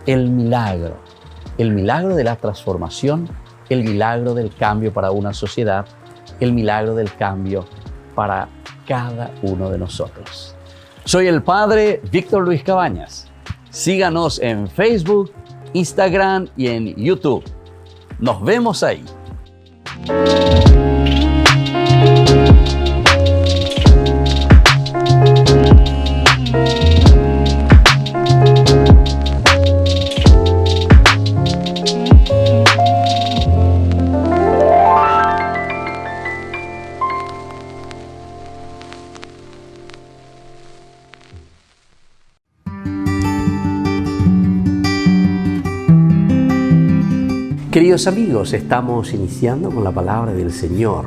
el milagro de la transformación, el milagro del cambio para una sociedad, el milagro del cambio para cada uno de nosotros. Soy el Padre Víctor Luis Cabañas. Síganos en Facebook, Instagram y en YouTube. Nos vemos ahí. Queridos amigos, estamos iniciando con la palabra del Señor,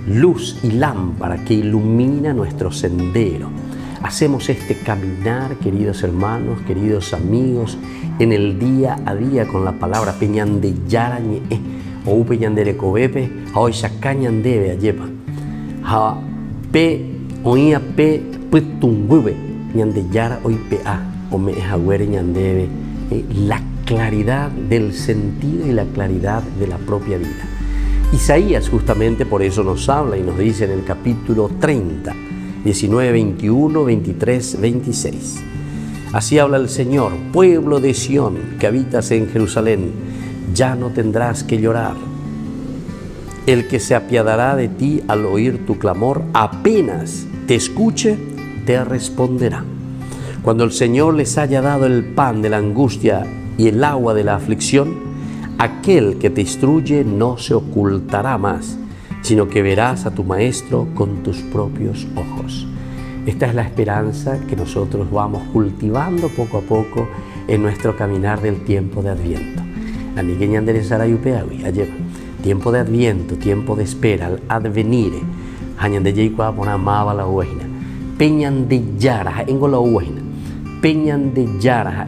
luz y lámpara que ilumina nuestro sendero. Hacemos este caminar, queridos hermanos, queridos amigos, en el día a día con la palabra Peñande Yarañe, o Peñandere Cobepe, hoy Sacañandebe Ayepa, ha pe oía pe putungue, ñande yara hoy pea, o me jagüere ñandebe, la claridad del sentido y la claridad de la propia vida. Isaías justamente por eso nos habla y nos dice en el capítulo 30, 19, 21, 23, 26. Así habla el Señor: pueblo de Sión, que habitas en Jerusalén, ya no tendrás que llorar. El que se apiadará de ti al oír tu clamor, apenas te escuche, te responderá. Cuando el Señor les haya dado el pan de la angustia y el agua de la aflicción, aquel que te instruye no se ocultará más, sino que verás a tu maestro con tus propios ojos. Esta es la esperanza que nosotros vamos cultivando poco a poco en nuestro caminar del tiempo de Adviento. Tiempo de Adviento, tiempo de espera, al advenire. Peñan de yara, engola uehina. Peñan de yara,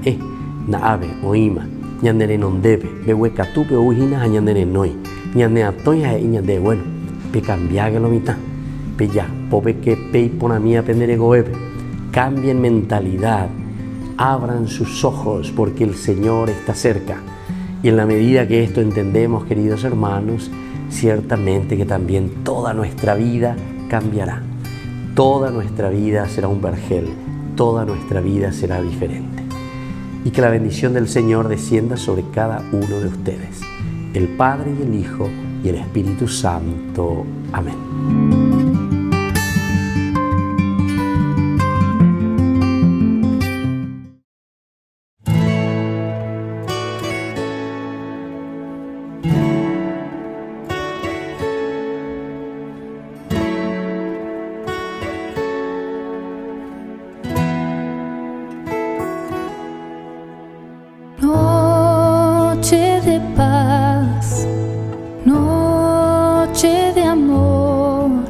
naabe oima ñandere nondebe behueca tupe ujina ñandere noi ñande atoya ñande bueno pe cambiague lo mitad pe ya pope que pe pona mía pendere goebe. Cambien mentalidad, abran sus ojos porque el Señor está cerca. Y en la medida que esto entendemos, queridos hermanos, ciertamente que también toda nuestra vida cambiará. Toda nuestra vida será un vergel, toda nuestra vida será diferente. Y que la bendición del Señor descienda sobre cada uno de ustedes, el Padre y el Hijo y el Espíritu Santo. Amén. Noche de paz, noche de amor,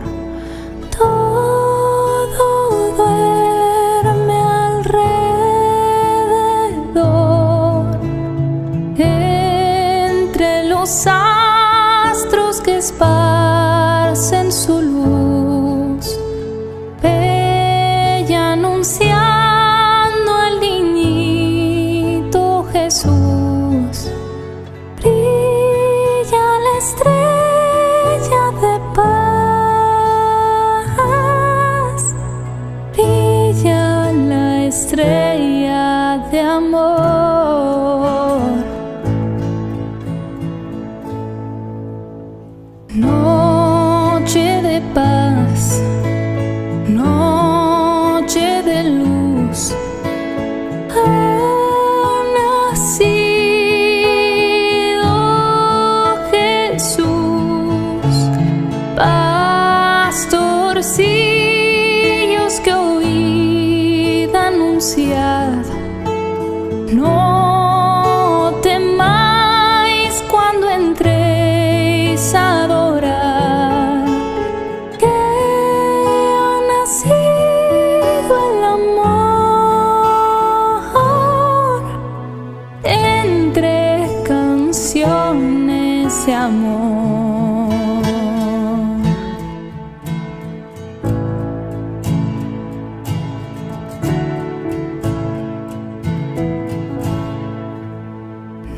todo duerme alrededor, entre los astros que esparcen su luz, bella anunciando al niñito Jesús. Brilla la estrella de paz, brilla la estrella de amor. Noche de paz, noche de luz, ha nacido Jesús. Pastorcillos que oíd anunciar, no temáis cuando entréis a adorar, que ha nacido el amor,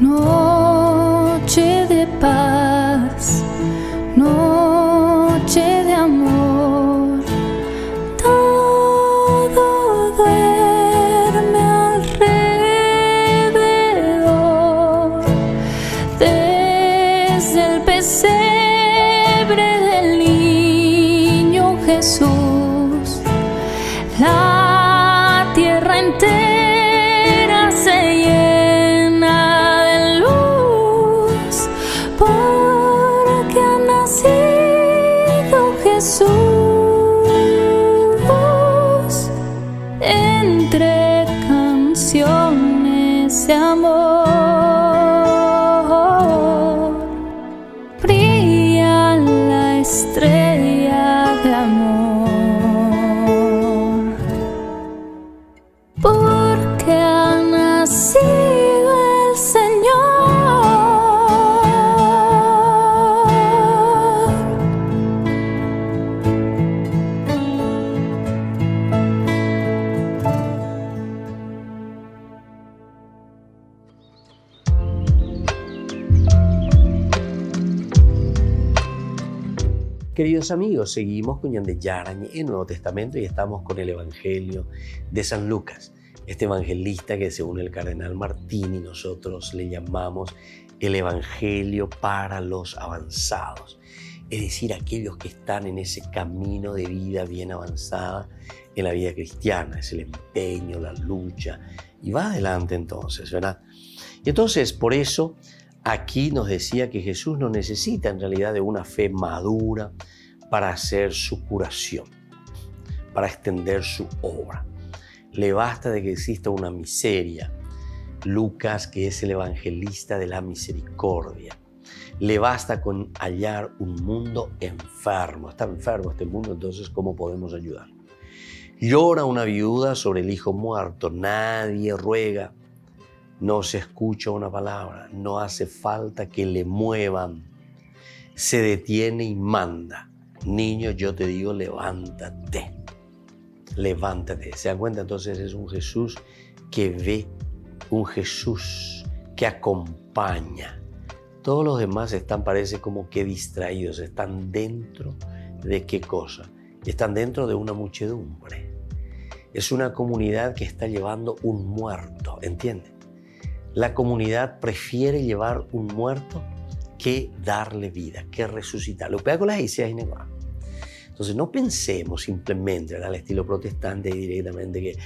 Noche de paz, noche de amor, todo duerme alrededor. Desde el pesebre del niño Jesús, la tierra entera se llena de luz, porque ha nacido Jesús. Entre canciones de amor brilla la estrella de amor, porque ha nacido el Señor. Queridos amigos, seguimos con Ñande Yarañe en Nuevo Testamento y estamos con el Evangelio de San Lucas. Este evangelista que según el cardenal Martini nosotros le llamamos el Evangelio para los avanzados. Es decir, aquellos que están en ese camino de vida bien avanzada en la vida cristiana. Es el empeño, la lucha y va adelante entonces, ¿verdad? Y entonces por eso aquí nos decía que Jesús no necesita en realidad de una fe madura para hacer su curación, para extender su obra. Le basta de que exista una miseria. Lucas, que es el evangelista de la misericordia, le basta con hallar un mundo enfermo. Está enfermo este mundo, entonces ¿cómo podemos ayudar? Llora una viuda sobre el hijo muerto, nadie ruega. No se escucha una palabra, no hace falta que le muevan. Se detiene y manda. Niño, yo te digo, levántate. Levántate. ¿Se dan cuenta? Entonces es un Jesús que ve, un Jesús que acompaña. Todos los demás están, parece como que distraídos. Están dentro de ¿qué cosa? Están dentro de una muchedumbre. Es una comunidad que está llevando un muerto, ¿entienden? La comunidad prefiere llevar un muerto que darle vida, que resucitarlo. Entonces no pensemos simplemente al estilo protestante y directamente que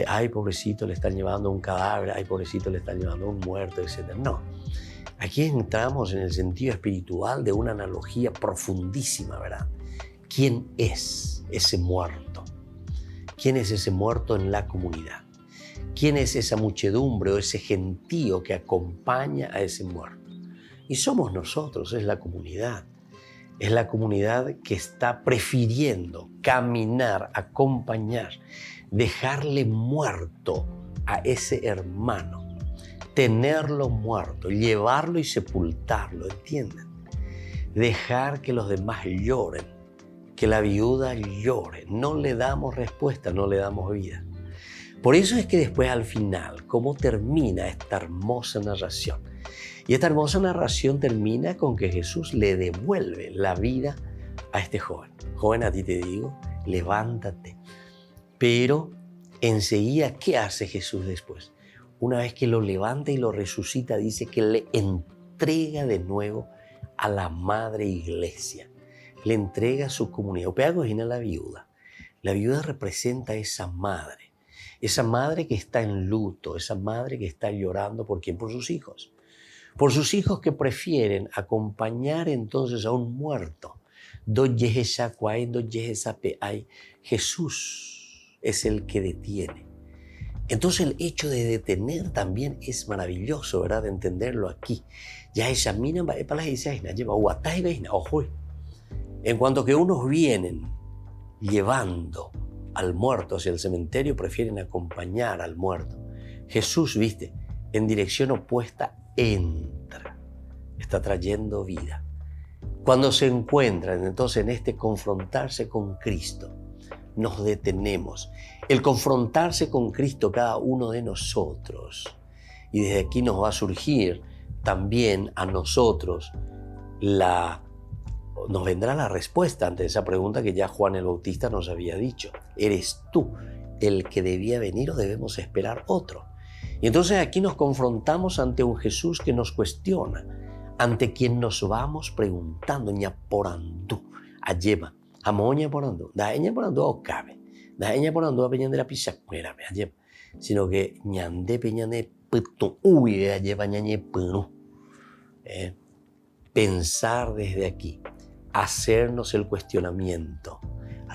ay, pobrecito, le están llevando un cadáver, ay, pobrecito, le están llevando un muerto, etc. No, aquí entramos en el sentido espiritual de una analogía profundísima, ¿verdad? ¿Quién es ese muerto? ¿Quién es ese muerto en la comunidad? ¿Quién es esa muchedumbre o ese gentío que acompaña a ese muerto? Y somos nosotros, es la comunidad. Es la comunidad que está prefiriendo caminar, acompañar, dejarle muerto a ese hermano, tenerlo muerto, llevarlo y sepultarlo, ¿entienden? Dejar que los demás lloren, que la viuda llore. No le damos respuesta, no le damos vida. Por eso es que después al final, ¿cómo termina esta hermosa narración? Y esta hermosa narración termina con que Jesús le devuelve la vida a este joven. Joven, a ti te digo, levántate. Pero enseguida, ¿qué hace Jesús después? Una vez que lo levanta y lo resucita, dice que le entrega de nuevo a la madre iglesia. Le entrega a su comunidad. Imagina la viuda. La viuda representa a esa madre que está en luto, esa madre que está llorando. ¿Por quién? Por sus hijos. Por sus hijos que prefieren acompañar entonces a un muerto. Jesús es el que detiene. Entonces el hecho de detener también es maravilloso, ¿verdad? De entenderlo aquí. En cuanto que unos vienen llevando al muerto hacia el cementerio, prefieren acompañar al muerto. Jesús, viste, en dirección opuesta entra, está trayendo vida. Cuando se encuentran entonces en este confrontarse con Cristo, nos detenemos. El confrontarse con Cristo, cada uno de nosotros, Y desde aquí nos va a surgir también a nosotros nos vendrá la respuesta ante esa pregunta que ya Juan el Bautista nos había dicho. ¿Eres tú el que debía venir o debemos esperar otro? Y entonces aquí nos confrontamos ante un Jesús que nos cuestiona, ante quien nos vamos preguntando, ña porandú, ayema, amoña porandú, daeña porandú o cabe, daeña porandú a peñan de la pizza, cuérame, ayema, sino que ñande peñan de puto, uy, ayema ñañe punu. Pensar desde aquí, hacernos el cuestionamiento,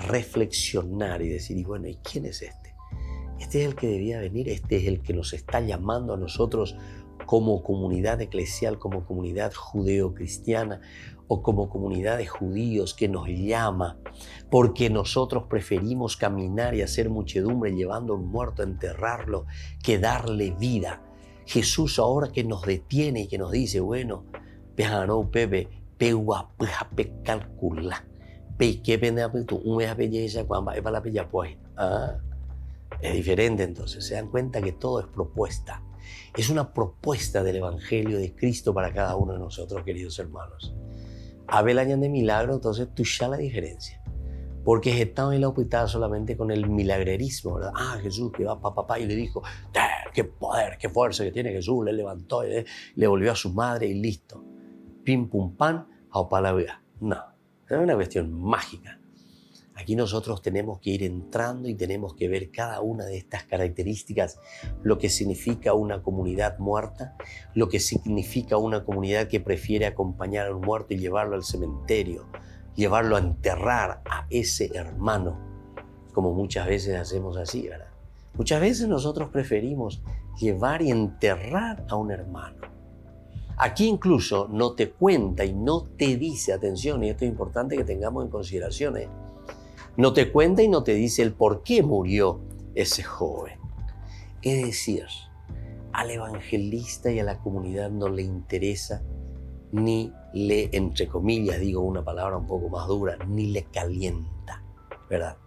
reflexionar y decir, y bueno, ¿y quién es este? Este es el que debía venir, este es el que nos está llamando a nosotros como comunidad eclesial, como comunidad judeo-cristiana o como comunidad de judíos, que nos llama porque nosotros preferimos caminar y hacer muchedumbre llevando a un muerto a enterrarlo que darle vida. Jesús ahora que nos detiene y que nos dice, bueno, pejano pepe, pewa peja pe calcula, pe que pena tu un vez belleza cuando va la bella pues. Es diferente entonces, se dan cuenta que todo es propuesta. Es una propuesta del Evangelio de Cristo para cada uno de nosotros, queridos hermanos. A ver el año de milagro, entonces tú ya la diferencia. Porque estaba en la hospital solamente con el milagrerismo, ¿verdad? Jesús que va papá y le dijo, qué poder, qué fuerza que tiene Jesús, le levantó, le volvió a su madre y listo. Pim pum pan, a palabra. No, es una cuestión mágica. Aquí nosotros tenemos que ir entrando y tenemos que ver cada una de estas características, lo que significa una comunidad muerta, lo que significa una comunidad que prefiere acompañar a un muerto y llevarlo al cementerio, llevarlo a enterrar a ese hermano, como muchas veces hacemos así, ¿verdad? Muchas veces nosotros preferimos llevar y enterrar a un hermano. Aquí incluso no te cuenta y no te dice, atención, y esto es importante que tengamos en consideración, no te cuenta y no te dice el por qué murió ese joven. Es decir, al evangelista y a la comunidad no le interesa ni le, entre comillas, digo una palabra un poco más dura, ni le calienta, ¿verdad?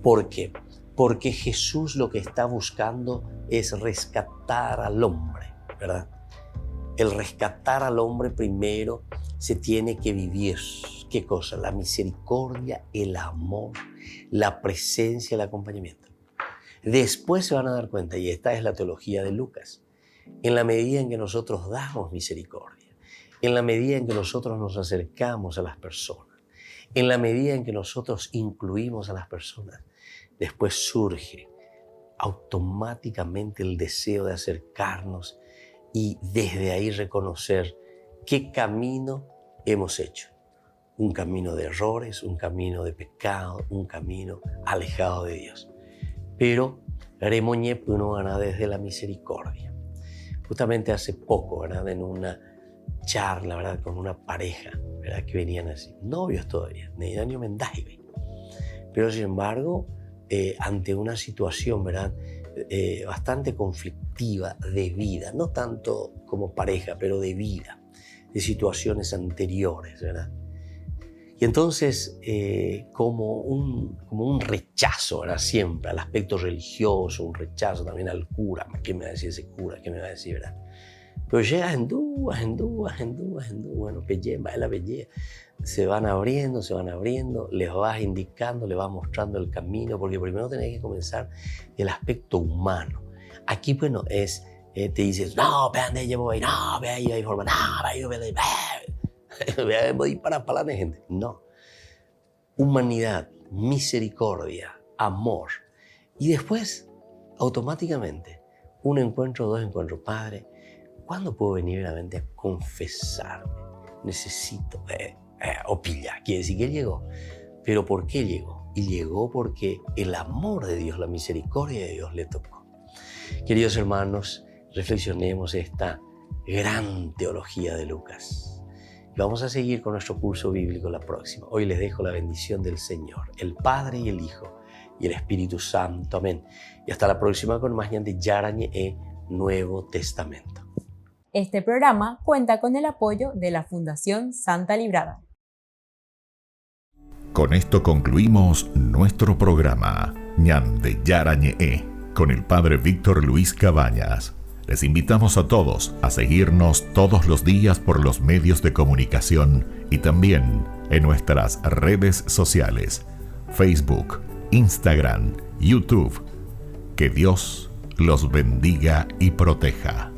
¿Por qué? Porque Jesús lo que está buscando es rescatar al hombre, ¿verdad? El rescatar al hombre primero se tiene que vivir. ¿Qué cosa? La misericordia, el amor, la presencia, el acompañamiento. Después se van a dar cuenta, y esta es la teología de Lucas, en la medida en que nosotros damos misericordia, en la medida en que nosotros nos acercamos a las personas, en la medida en que nosotros incluimos a las personas, después surge automáticamente el deseo de acercarnos y desde ahí reconocer qué camino hemos hecho. Un camino de errores, un camino de pecado, un camino alejado de Dios. Pero remoñé puno gana desde la misericordia. Justamente hace poco, ¿verdad? En una charla, ¿verdad? Con una pareja, ¿verdad? Que venían así, novios todavía, de año mendaje. Pero sin embargo, ante una situación, ¿verdad? Bastante conflictiva de vida, no tanto como pareja, pero de vida, de situaciones anteriores, ¿verdad? Y entonces, como un rechazo, ¿verdad? Siempre al aspecto religioso, un rechazo también al cura. ¿Qué me va a decir ese cura? ¿Qué me va a decir, verdad? Pero llega hindú, bueno, va la belleza. Se van abriendo, les vas indicando, les vas mostrando el camino, porque primero tenés que comenzar del aspecto humano. Aquí, bueno, te dices, no, vean de ella, voy, no, vean ahí, forma, no, voy para la gente. No. Humanidad, misericordia, amor. Y después, automáticamente, un encuentro, dos encuentros. Padre, ¿cuándo puedo venir realmente a confesarme? Necesito, o pilla, quiere decir que él llegó. Pero ¿por qué llegó? Y llegó porque el amor de Dios, la misericordia de Dios le tocó. Queridos hermanos, reflexionemos esta gran teología de Lucas. Vamos a seguir con nuestro curso bíblico la próxima. Hoy les dejo la bendición del Señor, el Padre y el Hijo y el Espíritu Santo. Amén. Y hasta la próxima con más de Yarañe Nuevo Testamento. Este programa cuenta con el apoyo de la Fundación Santa Librada. Con esto concluimos nuestro programa Ñande Yarañe con el Padre Víctor Luis Cabañas. Les invitamos a todos a seguirnos todos los días por los medios de comunicación y también en nuestras redes sociales, Facebook, Instagram, YouTube. Que Dios los bendiga y proteja.